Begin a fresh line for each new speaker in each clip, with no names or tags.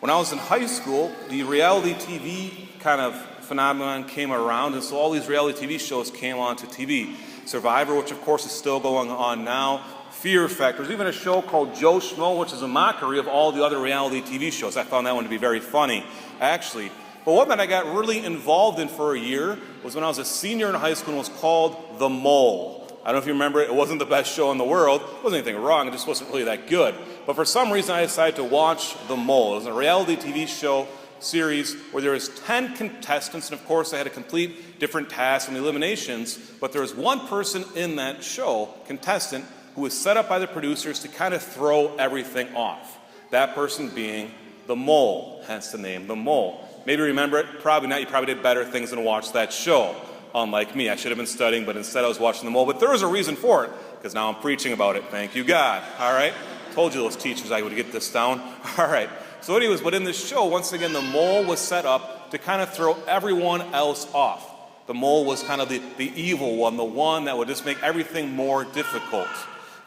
When I was in high school, the reality TV kind of phenomenon came around, and so all these reality TV shows came onto TV. Survivor, which of course is still going on now, Fear Factor. There's even a show called Joe Schmo, which is a mockery of all the other reality TV shows. I found that one to be very funny, actually. But one that I got really involved in for a year was when I was a senior in high school, and it was called The Mole. I don't know if you remember it. It wasn't the best show in the world. It wasn't anything wrong. It just wasn't really that good. But for some reason, I decided to watch The Mole. It was a reality TV show series where there was 10 contestants, and of course, they had to complete different tasks and eliminations. But there was one person in that show, contestant, who was set up by the producers to kind of throw everything off. That person being the mole, hence the name The Mole. Maybe remember it, probably not. You probably did better things than watch that show. Unlike me, I should have been studying, but instead I was watching The Mole. But there was a reason for it, because now I'm preaching about it. Thank you, God. All right? Told you those teachers I would get this down. All right. So anyways, but in this show, once again, the mole was set up to kind of throw everyone else off. The mole was kind of the evil one, the one that would just make everything more difficult.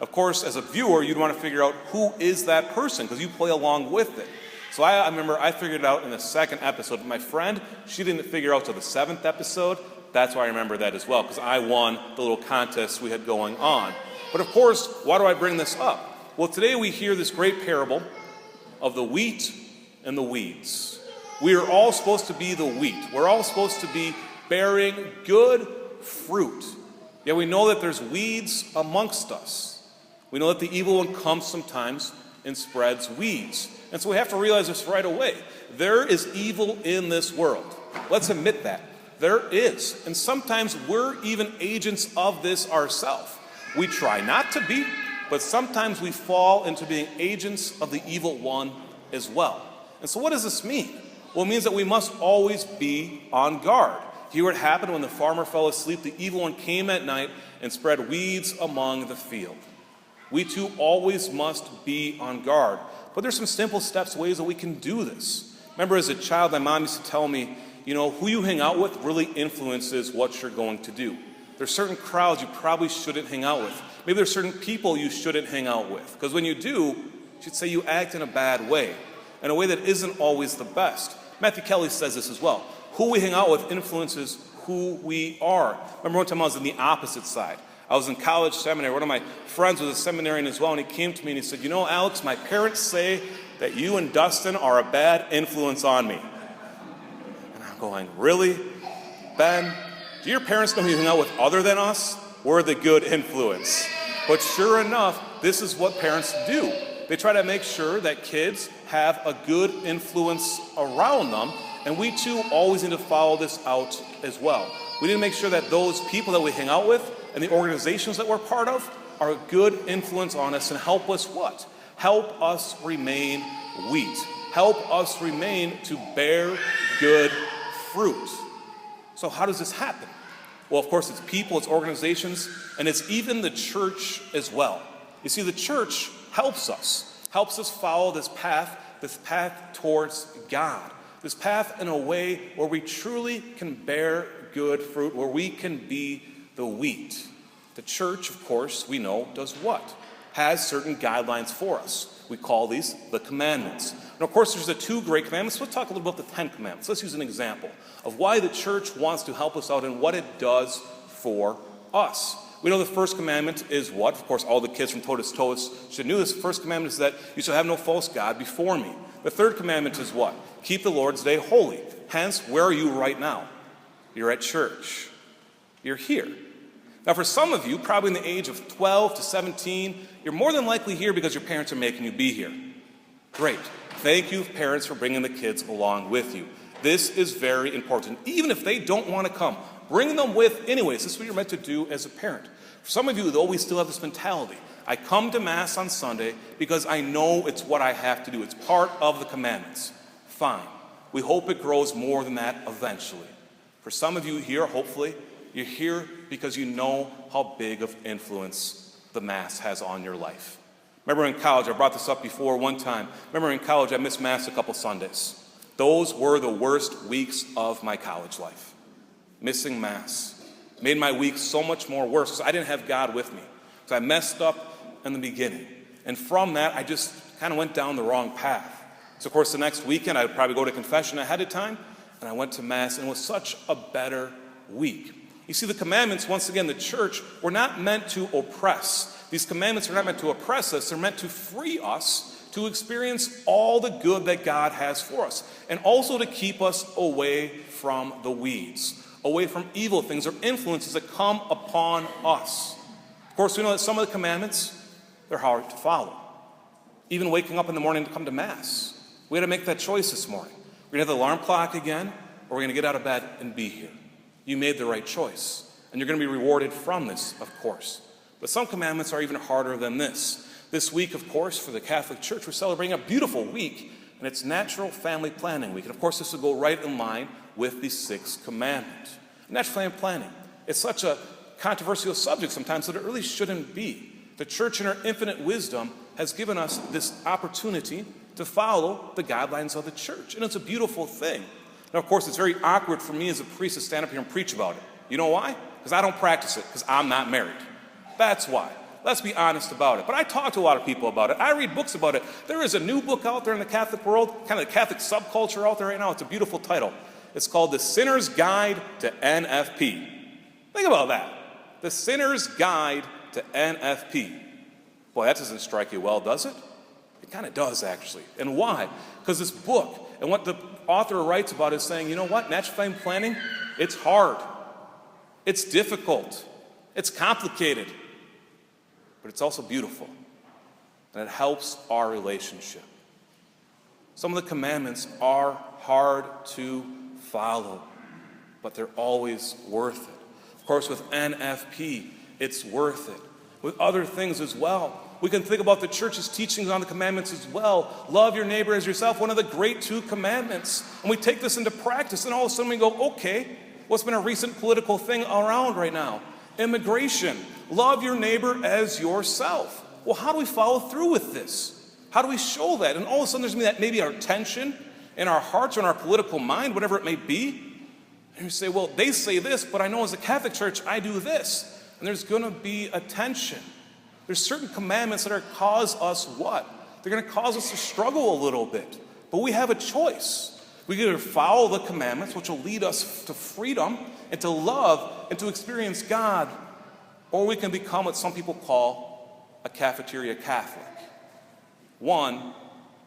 Of course, as a viewer, you'd want to figure out who is that person, because you play along with it. So I remember I figured it out in the second episode. But my friend, she didn't figure out till the 7th episode. That's why I remember that as well, because I won the little contest we had going on. But of course, why do I bring this up? Well, today we hear this great parable of the wheat and the weeds. We are all supposed to be the wheat. We're all supposed to be bearing good fruit. Yet we know that there's weeds amongst us. We know that the evil one comes sometimes and spreads weeds. And so we have to realize this right away. There is evil in this world. Let's admit that. There is. And sometimes we're even agents of this ourselves. We try not to be, but sometimes we fall into being agents of the evil one as well. And so what does this mean? Well, it means that we must always be on guard. Hear what happened when the farmer fell asleep. The evil one came at night and spread weeds among the field. We too always must be on guard. But there's some simple steps, ways that we can do this. Remember, as a child, my mom used to tell me, who you hang out with really influences what you're going to do. There's certain crowds you probably shouldn't hang out with. Maybe there's certain people you shouldn't hang out with. Because when you do, you should say you act in a bad way, in a way that isn't always the best. Matthew Kelly says this as well. Who we hang out with influences who we are. Remember one time I was on the opposite side. I was in college seminary. One of my friends was a seminarian as well, and he came to me and he said, Alex, my parents say that you and Dustin are a bad influence on me. And I'm going, really? Ben, do your parents know who you hang out with other than us? We're the good influence. But sure enough, this is what parents do. They try to make sure that kids have a good influence around them, and we too always need to follow this out as well. We need to make sure that those people that we hang out with and the organizations that we're part of are a good influence on us and help us what? Help us remain wheat. Help us remain to bear good fruit. So how does this happen? Well, of course, it's people, it's organizations, and it's even the church as well. You see, the church helps us follow this path towards God, this path in a way where we truly can bear good fruit, where we can be the wheat. The church, of course, we know, does what? Has certain guidelines for us. We call these the commandments. And of course, there's the 2 great commandments. Let's talk a little about the 10 commandments. Let's use an example of why the church wants to help us out and what it does for us. We know the first commandment is what? Of course, all the kids from Totus Totus should know this. The first commandment is that you shall have no false god before me. The third commandment is what? Keep the Lord's day holy. Hence, where are you right now? You're at church. You're here. Now, for some of you, probably in the age of 12 to 17, you're more than likely here because your parents are making you be here. Great. Thank you, parents, for bringing the kids along with you. This is very important. Even if they don't want to come, bring them with anyways. This is what you're meant to do as a parent. For some of you, though, we still have this mentality. I come to Mass on Sunday because I know it's what I have to do. It's part of the commandments. Fine. We hope it grows more than that eventually. For some of you here, hopefully, you're here because you know how big of influence the Mass has on your life. Remember in college, I brought this up before one time. Remember in college, I missed Mass a couple Sundays. Those were the worst weeks of my college life. Missing Mass made my week so much more worse because I didn't have God with me. So I messed up in the beginning. And from that, I just kind of went down the wrong path. So, of course, the next weekend, I would probably go to confession ahead of time, and I went to Mass, and it was such a better week. You see, the commandments, once again, the church, were not meant to oppress. These commandments are not meant to oppress us. They're meant to free us to experience all the good that God has for us, and also to keep us away from the weeds, away from evil things or influences that come upon us. Of course, we know that some of the commandments, they're hard to follow. Even waking up in the morning to come to Mass. We had to make that choice this morning. We're going to have the alarm clock again, or we're going to get out of bed and be here. You made the right choice. And you're going to be rewarded from this, of course. But some commandments are even harder than this. This week, of course, for the Catholic Church, we're celebrating a beautiful week, and it's Natural Family Planning Week. And of course, this will go right in line with the Sixth Commandment. Natural family planning. It's such a controversial subject sometimes that it really shouldn't be. The church, in her infinite wisdom, has given us this opportunity to follow the guidelines of the church. And it's a beautiful thing. Now, of course, it's very awkward for me as a priest to stand up here and preach about it. You know why? Because I don't practice it, because I'm not married. That's why. Let's be honest about it. But I talk to a lot of people about it. I read books about it. There is a new book out there in the Catholic world, kind of the Catholic subculture out there right now. It's a beautiful title. It's called The Sinner's Guide to NFP. Think about that. The Sinner's Guide to NFP. Boy, that doesn't strike you well, does it? It kind of does, actually. And why? Because this book and what the author writes about is saying, you know what? Natural family planning, it's hard. It's difficult. It's complicated. But it's also beautiful. And it helps our relationship. Some of the commandments are hard to follow, but they're always worth it. Of course, with NFP, it's worth it. With other things as well. We can think about the church's teachings on the commandments as well. Love your neighbor as yourself, one of the great two commandments. And we take this into practice, and all of a sudden we go, okay, what's been a recent political thing around right now? Immigration. Love your neighbor as yourself. Well, how do we follow through with this? How do we show that? And all of a sudden there's that maybe our tension in our hearts or in our political mind, whatever it may be. And you say, well, they say this, but I know as a Catholic Church, I do this. And there's going to be a tension. There's certain commandments that are cause us what? They're going to cause us to struggle a little bit. But we have a choice. We can either follow the commandments, which will lead us to freedom and to love and to experience God, or we can become what some people call a cafeteria Catholic. One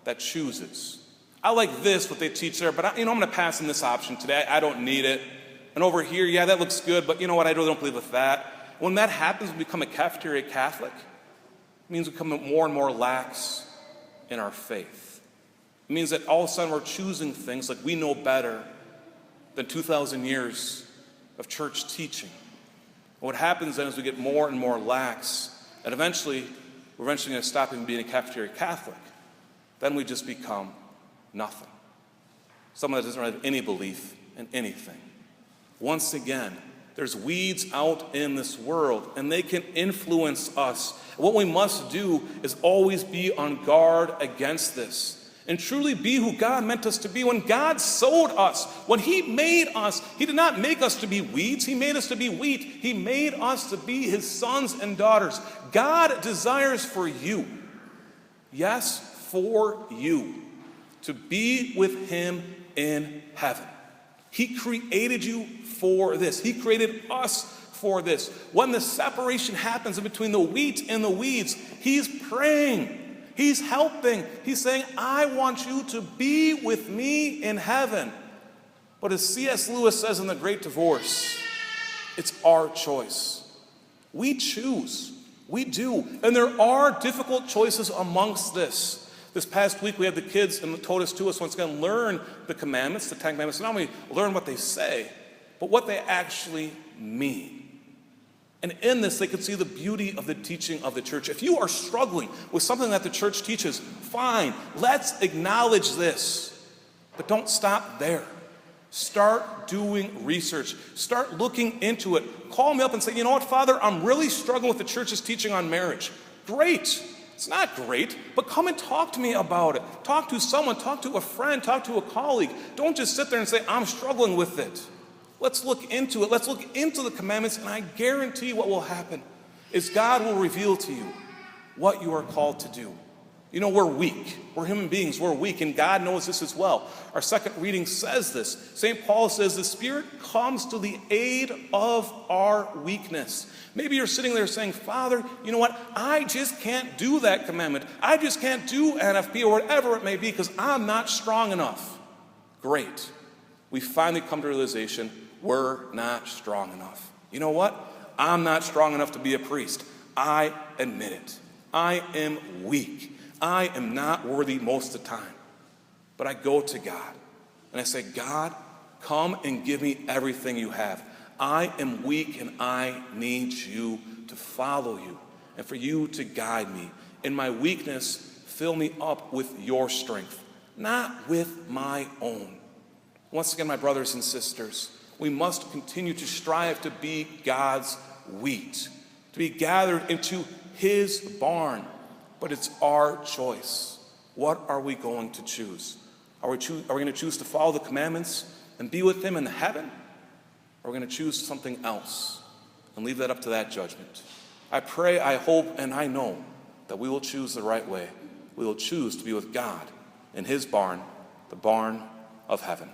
that chooses. I like this, what they teach there, but I'm going to pass in this option today. I don't need it. And over here, yeah, that looks good, but you know what? I really don't believe with that. When that happens, we become a cafeteria Catholic. It means we become more and more lax in our faith. It means that all of a sudden we're choosing things like we know better than 2,000 years of church teaching. And what happens then is we get more and more lax, and eventually, we're going to stop even being a cafeteria Catholic. Then we just become nothing. Someone that doesn't have any belief in anything. Once again, there's weeds out in this world, and they can influence us. What we must do is always be on guard against this and truly be who God meant us to be. When God sowed us, when He made us, He did not make us to be weeds. He made us to be wheat. He made us to be His sons and daughters. God desires for you, yes, for you, to be with Him in heaven. He created you for this. He created us for this. When the separation happens in between the wheat and the weeds, He's praying. He's helping. He's saying, I want you to be with me in heaven. But as C.S. Lewis says in The Great Divorce, it's our choice. We choose. We do. And there are difficult choices amongst this. This past week we had the kids and told us once again, learn the commandments, the 10 commandments, not only learn what they say, but what they actually mean. And in this, they could see the beauty of the teaching of the church. If you are struggling with something that the church teaches, fine, let's acknowledge this. But don't stop there. Start doing research. Start looking into it. Call me up and say, you know what, Father, I'm really struggling with the church's teaching on marriage. Great. It's not great, but come and talk to me about it. Talk to someone, talk to a friend, talk to a colleague. Don't just sit there and say, I'm struggling with it. Let's look into it. Let's look into the commandments, and I guarantee what will happen is God will reveal to you what you are called to do. You know, we're weak. We're human beings. We're weak, and God knows this as well. Our second reading says this. St. Paul says the Spirit comes to the aid of our weakness. Maybe you're sitting there saying, Father, you know what? I just can't do that commandment. I just can't do NFP or whatever it may be because I'm not strong enough. Great. We finally come to the realization we're not strong enough. You know what? I'm not strong enough to be a priest. I admit it. I am weak. I am not worthy most of the time. But I go to God and I say, God, come and give me everything you have. I am weak and I need you to follow you and for you to guide me. In my weakness, fill me up with your strength, not with my own. Once again, my brothers and sisters, we must continue to strive to be God's wheat, to be gathered into his barn. But it's our choice. What are we going to choose? Are we going to choose to follow the commandments and be with him in heaven? Or are we going to choose something else and leave that up to that judgment? I pray, I hope, and I know that we will choose the right way. We will choose to be with God in his barn, the barn of heaven.